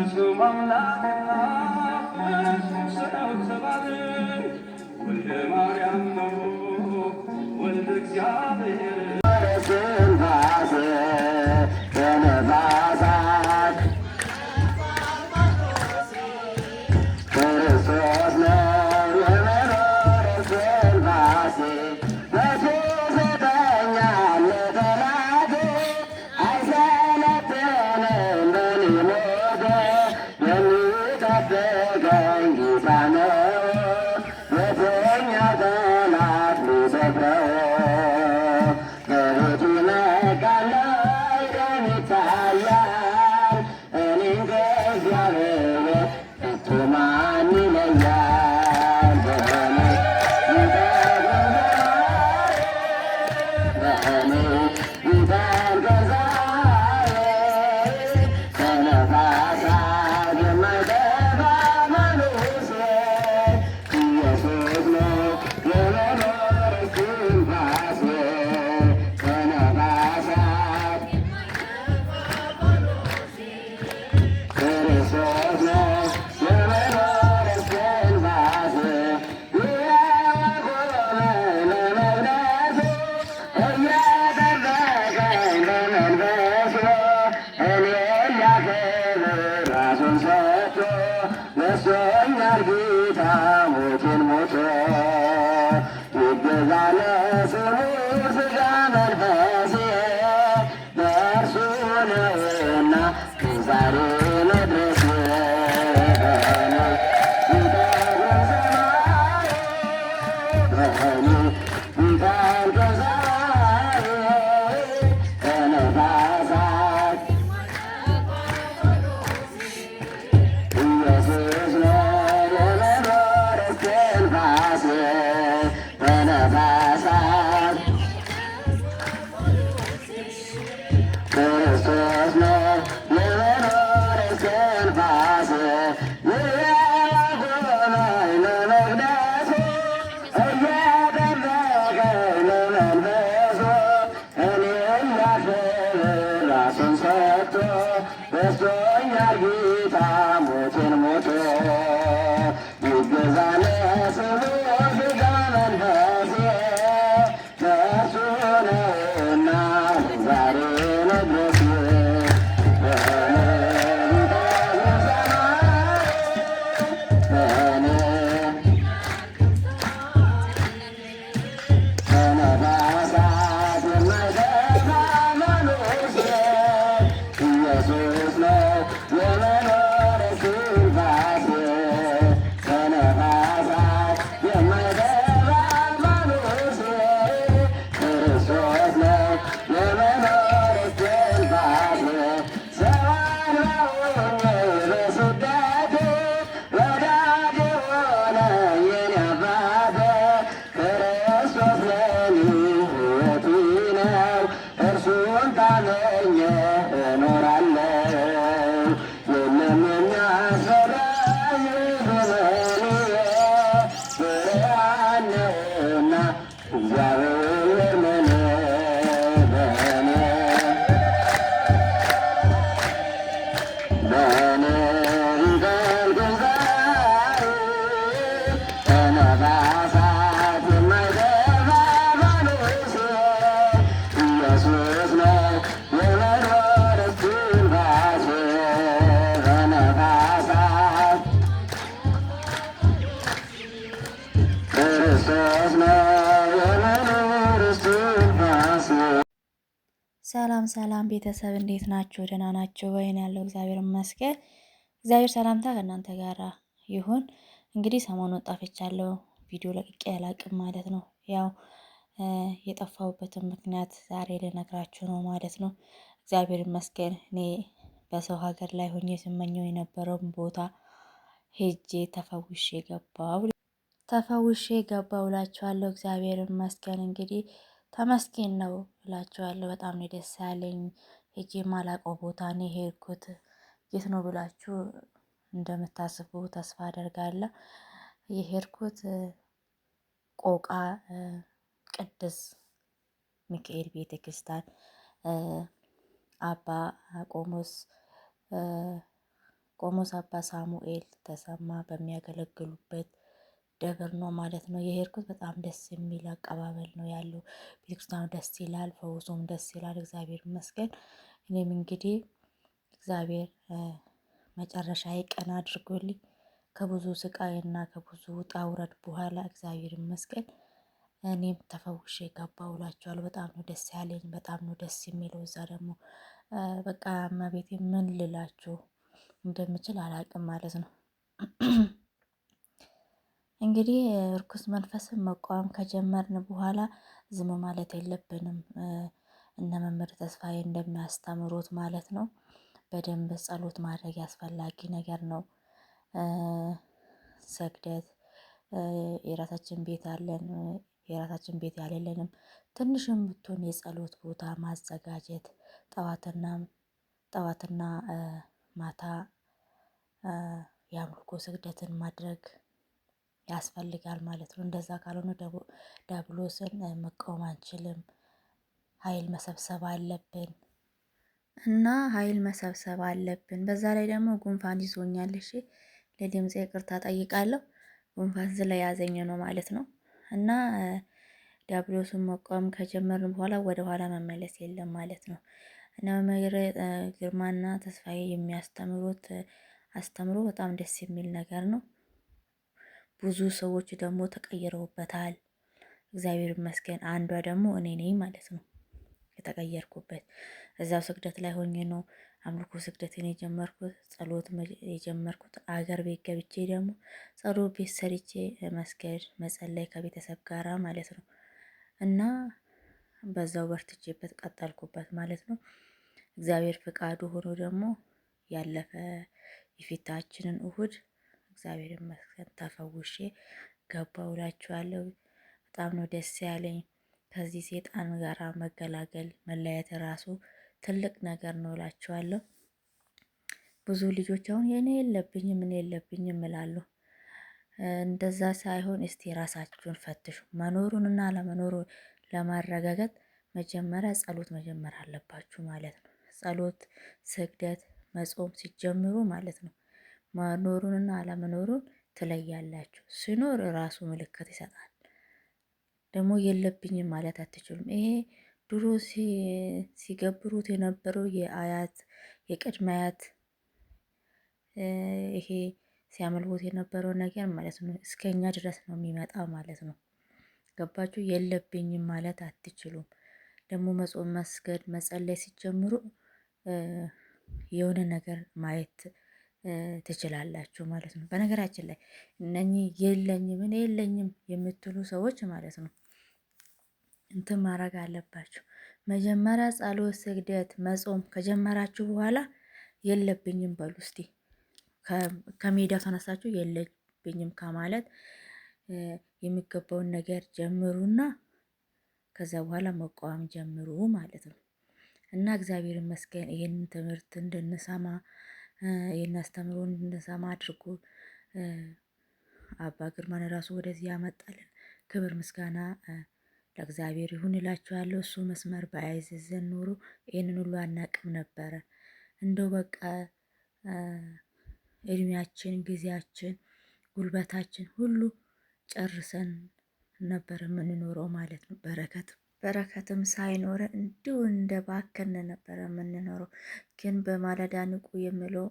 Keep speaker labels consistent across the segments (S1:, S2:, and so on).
S1: ፍጹም አምላክና ፍጹም ሰው ተባለ። ወልደ ማርያም ነው ወልደ እግዚአብሔር ስንፋሴ በነፋሳት ክርስቶስ ነው የመኖር ስንፋሴ መቼ ይሰጠኛል ለጠላቴ አይሰለጥንም በኔ ሞት የሚጠብቀኝ ጌታ ነው የትኛው ጠላት ሊሰብረው በቤቱ መቃለይ ቀን ይታያል እኔን ከእግዚአብሔር ከቶ ማን ይለያል በእኔ ይጠብቅ ገዛዬ ከነፋሳት የማይጠፋ መንኩሴ ኢየሱስ ነው የመኖር እስትንፋሴ ከነፋሳት ክርስቶስ ነው የመኖር እስትንፋሴ ያቆመኝ ለመቅደሱ እየጠበቀኝ በመንፈሱ እኔን ሊያከብር ራሱን ሰጥቶ ነሶኛል ጌታ ሞትን ሞቶ ይገዛ ለስሙ ሥጋ መንፈሴ በእርሱ ነውና ዛሬ መድረሴ በእኔ ይጠብቅ ገዛዬ ከነፋሳት ኢየሱስ ነው የመኖር እስትንፋሴ በነፋሳት ክርስቶስ ነው የመኖር እስትንፋሴ ያቆመኝ ለመቅደሱ እየጠበቀኝ ለመንፈሱ እኔን ሊያከብር ራሱን ሰጥቶ ወስዶኛል ጌታ ሞትን ሞቶ ይገዛ ለስሙ ሥጋ መንፈሴ በእርሱ ነውና ዛሬ መድረሴ በእኔ ይጠብቅ በእኔ ከነፋሳት የማይጠፋ መንኩሴ ኢየሱስ ነው የመኖር እስትንፋሴ ከነፋሳት የማይጠፋ መንኩሴ ክርስቶስ ነው የመኖር እስትንፋሴ ሰው አልባ ሆኜ በስደቴ ወዳጅ የሆነኝ የኔ አባቴ ክርስቶስ ለኔ ሕይወቴ ነው እርሱን ታምኜ እኖራለሁ የለም የሚያስፈራኝ በዘመኔ ብርሃን ነውና እግዚአብሔር ለኔ በእኔ ይጠብቅ ገዛዬ ከነፋሳት የማይጠፋ መንኩሴ ኢየሱስ ነው የመኖር እስትንፋሴ ከነፋሳት ክርስቶስ ነው የመኖር እስትንፋሴ።
S2: ሰላም ሰላም ቤተሰብ እንዴት ናችሁ? ደህና ናችሁ ወይን? ያለው እግዚአብሔር ይመስገን። እግዚአብሔር ሰላምታ ከእናንተ ጋር ይሁን። እንግዲህ ሰሞኑን ጠፍቻለሁ፣ ቪዲዮ ለቅቄ አላቅም ማለት ነው። ያው የጠፋሁበትን ምክንያት ዛሬ ልነግራችሁ ነው ማለት ነው። እግዚአብሔር ይመስገን እኔ በሰው ሀገር ላይ ሆኜ ስመኘው የነበረውን ቦታ ሄጄ ተፈውሼ ገባው እላችኋለሁ። እግዚአብሔር ይመስገን እንግዲህ ተመስገን ነው እላችኋለሁ። በጣም ነው ደስ ያለኝ። ሄጄ ማላቀው ቦታ ነው የሄድኩት። የት ነው ብላችሁ እንደምታስቡ ተስፋ አደርጋለሁ። የሄድኩት ቆቃ ቅዱስ ሚካኤል ቤተክርስቲያን አባ ቆሞስ ቆሞስ አባ ሳሙኤል ተሰማ በሚያገለግሉበት ደብር ነው ማለት ነው የሄድኩት። በጣም ደስ የሚል አቀባበል ነው ያለው። ቤተክርስቲያኑ ደስ ይላል፣ ፈውሱም ደስ ይላል። እግዚአብሔር ይመስገን። እኔም እንግዲህ እግዚአብሔር መጨረሻ ቀን አድርጎልኝ ከብዙ ስቃይ እና ከብዙ ውጣ ውረድ በኋላ እግዚአብሔር ይመስገን እኔም ተፈውሼ ገባሁ እላችኋለሁ። በጣም ነው ደስ ያለኝ፣ በጣም ነው ደስ የሚለው። እዛ ደግሞ በቃ እመቤቴ ምን ልላችሁ እንደምችል አላቅም ማለት ነው። እንግዲህ እርኩስ መንፈስን መቋቋም ከጀመርን በኋላ ዝም ማለት የለብንም። እነ መምህር ተስፋዬ እንደሚያስተምሩት ማለት ነው በደንብ ጸሎት ማድረግ ያስፈላጊ ነገር ነው። ስግደት የራሳችን ቤት አለን፣ የራሳችን ቤት ያሌለንም ትንሽም ብትሆን የጸሎት ቦታ ማዘጋጀት ጠዋትና ማታ የአምልኮ ስግደትን ማድረግ ያስፈልጋል ማለት ነው። እንደዛ ካልሆነ ዲያብሎስን መቃወም አንችልም። ኃይል መሰብሰብ አለብን እና ኃይል መሰብሰብ አለብን። በዛ ላይ ደግሞ ጉንፋን ይዞኛል። እሺ ለድምፄ ይቅርታ ጠይቃለሁ። ጉንፋን ስለያዘኝ ነው ማለት ነው። እና ዲያብሎስን መቃወም ከጀመርን በኋላ ወደ ኋላ መመለስ የለም ማለት ነው። እና መምህር ግርማና ተስፋዬ የሚያስተምሩት አስተምሮ በጣም ደስ የሚል ነገር ነው። ብዙ ሰዎች ደግሞ ተቀይረውበታል። እግዚአብሔር ይመስገን። አንዷ ደግሞ እኔ ነኝ ማለት ነው የተቀየርኩበት። እዛው ስግደት ላይ ሆኜ ነው አምልኮ ስግደትን የጀመርኩት፣ ጸሎት የጀመርኩት። አገር ቤት ገብቼ ደግሞ ጸሎት ቤት ሰርቼ መስገድ መጸለይ ከቤተሰብ ጋራ ማለት ነው። እና በዛው በርትቼበት ቀጠልኩበት ማለት ነው። እግዚአብሔር ፍቃዱ ሆኖ ደግሞ ያለፈ የፊታችንን እሁድ እግዚአብሔር ይመስገን ተፈውሼ ገባሁ እላችኋለሁ። በጣም ነው ደስ ያለኝ። ከዚህ ሴጣን ጋራ መገላገል መለያየት ራሱ ትልቅ ነገር ነው እላችኋለሁ። ብዙ ልጆች አሁን የኔ የለብኝም እኔ የለብኝም እላለሁ። እንደዛ ሳይሆን እስቲ ራሳችሁን ፈትሹ። መኖሩንና አለመኖሩን ለማረጋገጥ መጀመሪያ ጸሎት መጀመር አለባችሁ ማለት ነው። ጸሎት፣ ስግደት፣ መጾም ሲጀምሩ ማለት ነው መኖሩንና አለመኖሩን ትለያላችሁ። ሲኖር ራሱ ምልክት ይሰጣል። ደግሞ የለብኝም ማለት አትችሉም። ይሄ ድሮ ሲገብሩት የነበረው የአያት የቅድመ አያት ይሄ ሲያመልኩት የነበረው ነገር ማለት ነው እስከኛ ድረስ ነው የሚመጣ ማለት ነው። ገባችሁ? የለብኝም ማለት አትችሉም። ደግሞ መጾም፣ መስገድ፣ መጸለይ ሲጀምሩ የሆነ ነገር ማየት ትችላላችሁ ማለት ነው። በነገራችን ላይ እነኚህ የለኝም እኔ የለኝም የምትሉ ሰዎች ማለት ነው እንትን ማድረግ አለባችሁ። መጀመሪያ ጸሎት፣ ስግደት፣ መጾም ከጀመራችሁ በኋላ የለብኝም በሉ እስቲ። ከሜዳው ተነሳችሁ የለብኝም ከማለት የሚገባውን ነገር ጀምሩና ከዛ በኋላ መቃወም ጀምሩ ማለት ነው። እና እግዚአብሔር ይመስገን ይሄንን ትምህርት እንድንሰማ ይሄን አስተምሮ እንድንሰማ አድርጎ አባ ግርማን ራሱ ወደዚህ ያመጣልን ክብር ምስጋና ለእግዚአብሔር ይሁን እላችኋለሁ። እሱ መስመር ባያይዝዘን ኖሮ ይህንን ሁሉ አናቅም ነበረ። እንደው በቃ እድሜያችን፣ ጊዜያችን፣ ጉልበታችን ሁሉ ጨርሰን ነበር የምንኖረው ማለት ነው። በረከትም ሳይኖረ እንዲሁ እንደ ባከን ነበረ የምንኖረው። ግን በማለዳ ንቁ የሚለው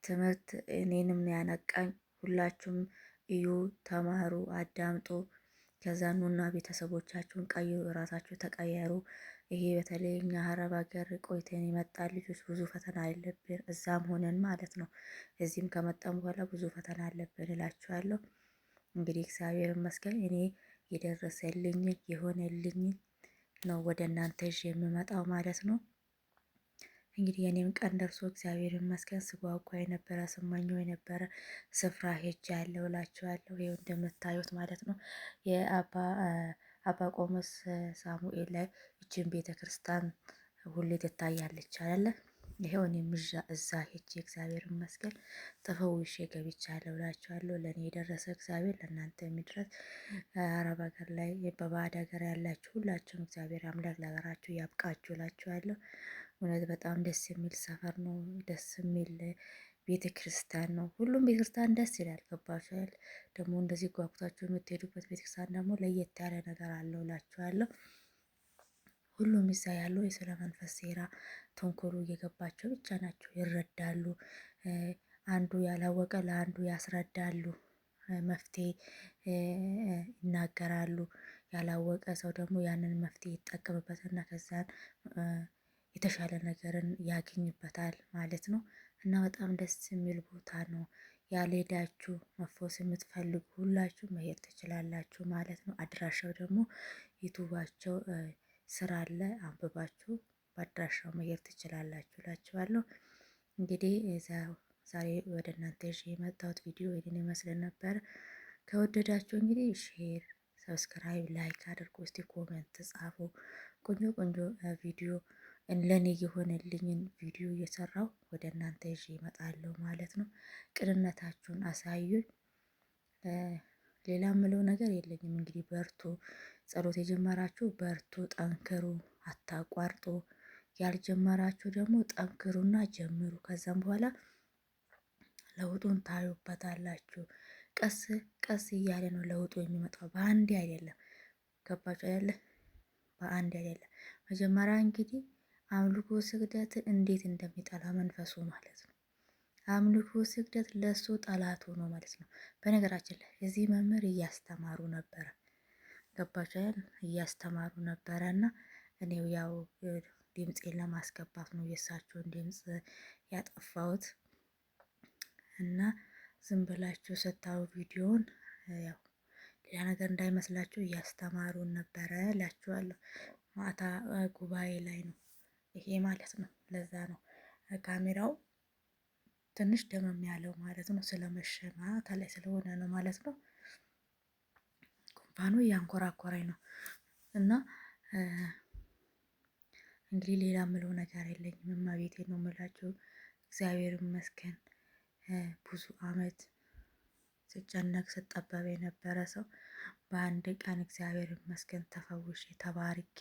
S2: ትምህርት እኔንም ያነቃኝ። ሁላችሁም እዩ፣ ተማሩ፣ አዳምጦ ከዛ ኑና ቤተሰቦቻችሁን ቀይሩ፣ እራሳችሁ ተቀየሩ። ይሄ በተለይ እኛ አረብ ሀገር ቆይተን የመጣን ልጆች ብዙ ፈተና አለብን፣ እዛም ሆነን ማለት ነው። እዚህም ከመጣን በኋላ ብዙ ፈተና አለብን እላችኋለሁ። እንግዲህ እግዚአብሔር ይመስገን እኔ የደረሰልኝን የሆነልኝን ነው ወደ እናንተ ይዤ የምመጣው ማለት ነው። እንግዲህ የኔም ቀን ደርሶ እግዚአብሔር ይመስገን ስጓጓ የነበረ ስመኘው የነበረ ስፍራ ሄጄ ያለው እላችኋለሁ። ይኸው እንደምታዩት ማለት ነው የአባ ቆሞስ ሳሙኤል ላይ ይችን ቤተ ክርስቲያን ሁሌ ትታያለች አይደለ? ይሄው እኔም እዛ ሄጄ እግዚአብሔር ይመስገን ተፈውሼ ገብቻለሁ እላችኋለሁ። ለእኔ የደረሰ እግዚአብሔር ለእናንተ የሚድረስ። አረብ ሀገር ላይ በባዕድ ሀገር ያላችሁ ሁላችሁም እግዚአብሔር አምላክ ለሀገራችሁ ያብቃችሁ እላችኋለሁ። እውነት በጣም ደስ የሚል ሰፈር ነው። ደስ የሚል ቤተ ክርስቲያን ነው። ሁሉም ቤተ ክርስቲያን ደስ ይላል። ገባችኋል? ደግሞ እንደዚህ ጓጉታችሁ የምትሄዱበት ቤተ ክርስቲያን ደግሞ ለየት ያለ ነገር አለው እላችኋለሁ። ሁሉም እዛ ያለው የስለ መንፈስ ሴራ ተንኮሉ እየገባቸው ብቻ ናቸው፣ ይረዳሉ። አንዱ ያላወቀ ለአንዱ ያስረዳሉ፣ መፍትሄ ይናገራሉ። ያላወቀ ሰው ደግሞ ያንን መፍትሄ ይጠቀምበትና ከዛን የተሻለ ነገርን ያገኝበታል ማለት ነው። እና በጣም ደስ የሚል ቦታ ነው። ያልሄዳችሁ መፎስ የምትፈልጉ ሁላችሁ መሄድ ትችላላችሁ ማለት ነው። አድራሻው ደግሞ ዩቱባቸው ስራ አለ፣ አንብባችሁ በአድራሻው መሄድ ትችላላችሁ እላችኋለሁ። እንግዲህ ዛሬ ወደ እናንተ ይዤ የመጣሁት ቪዲዮ ይህን ይመስል ነበር። ከወደዳችሁ እንግዲህ ሼር፣ ሰብስክራይብ፣ ላይክ አድርጉ። እስቲ ኮሜንት ጻፉ። ቆንጆ ቆንጆ ቪዲዮ ለኔ የሆነልኝን ቪዲዮ እየሰራው ወደ እናንተ ይዤ እመጣለሁ ማለት ነው። ቅንነታችሁን አሳዩኝ። ሌላ ምለው ነገር የለኝም። እንግዲህ በርቱ፣ ጸሎት የጀመራችሁ በርቱ፣ ጠንክሩ፣ አታቋርጡ። ያልጀመራችሁ ደግሞ ጠንክሩና ጀምሩ። ከዛም በኋላ ለውጡን ታዩበታላችሁ። ቀስ ቀስ እያለ ነው ለውጡ የሚመጣው፣ በአንዴ አይደለም። ገባችሁ አይደለ? በአንድ አይደለም። መጀመሪያ እንግዲህ አምልኮ ስግደት እንዴት እንደሚጠላ መንፈሱ ማለት ነው። አምልኮ ስግደት ለሱ ጠላቱ ነው ማለት ነው። በነገራችን ላይ እዚህ መምህር እያስተማሩ ነበረ፣ ገባችሁ? እያስተማሩ ነበረ እና እኔው ያው ድምፄን ለማስገባት ነው የእሳቸውን ድምፅ ያጠፋሁት እና ዝም ብላችሁ ስታዩ ቪዲዮውን ያው ሌላ ነገር እንዳይመስላችሁ እያስተማሩን ነበረ እላችኋለሁ። ማታ ጉባኤ ላይ ነው ይሄ ማለት ነው። ለዛ ነው ካሜራው ትንሽ ደመም ያለው ማለት ነው። ስለመሸማ ከላይ ስለሆነ ነው ማለት ነው። ጉንፋኑ እያንኮራኮረኝ ነው እና እንግዲህ ሌላ ምለው ነገር የለኝም። እመቤቴ ነው የምላችሁ። እግዚአብሔር ይመስገን። ብዙ አመት ስጨነቅ ስጠበብ የነበረ ሰው በአንድ ቀን እግዚአብሔር ይመስገን ተፈውሼ ተባርኬ